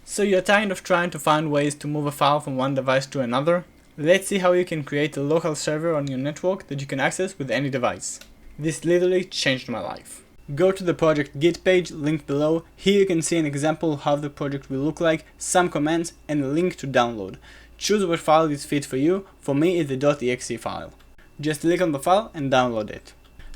So you're tired of trying to find ways to move a file from one device to another? Let's see how you can create a local server on your network that you can access with any device. This literally changed my life. Go to the project Git page, linked below. Here you can see an example of how the project will look like, some commands, and a link to download. Choose what file is fit for you. For me it's the .exe file. Just click on the file and download it.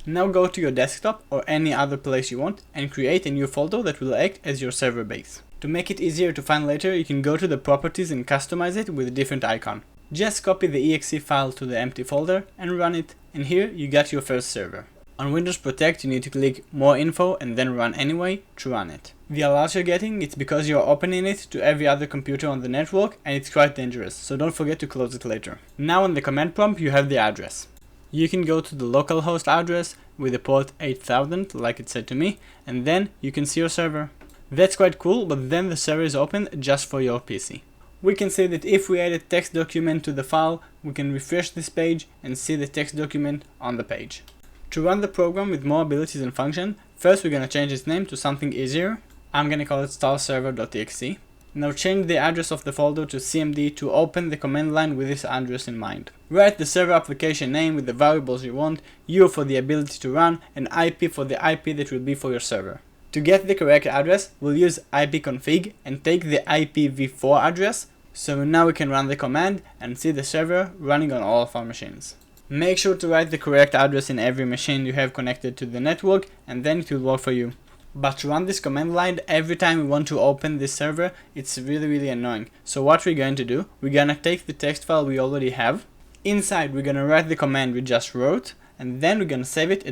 Now go to your desktop or any other place you want and create a new folder that will act as your server base. To make it easier to find later, you can go to the properties and customize it with a different icon. Just copy the exe file to the empty folder and run it, and here you got your first server. On Windows Protect you need to click More Info and then Run Anyway to run it. The alerts you're getting, it's because you're opening it to every other computer on the network and it's quite dangerous, so don't forget to close it later. Now in the command prompt you have the address. You can go to the localhost address with the port 8000 like it said to me, and then you can see your server. That's quite cool, but then the server is open just for your PC. We can see that if we add a text document to the file, we can refresh this page and see the text document on the page. To run the program with more abilities and function, first we're gonna change its name to something easier. I'm gonna call it starserver.exe. Now change the address of the folder to cmd to open the command line with this address in mind. Write the server application name with the variables you want, U for the ability to run, and IP for the IP that will be for your server. To get the correct address, we'll use ipconfig and take the IPv4 address, so now we can run the command and see the server running on all of our machines. Make sure to write the correct address in every machine you have connected to the network and then it will work for you. But to run this command line every time we want to open this server, it's really annoying. So what we're going to do, we're gonna take the text file we already have. Inside we're gonna write the command we just wrote and then we're gonna save it a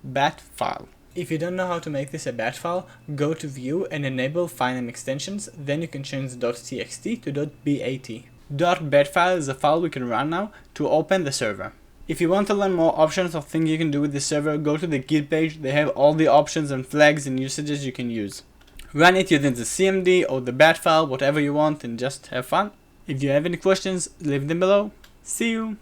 .bat file. If you don't know how to make this a bat file, go to View and enable Filename extensions, then you can change the .txt to .bat. .bat file is a file we can run now to open the server. If you want to learn more options of things you can do with the server, go to the Git page, they have all the options and flags and usages you can use. Run it using the cmd or the bat file, whatever you want, and just have fun. If you have any questions, leave them below. See you!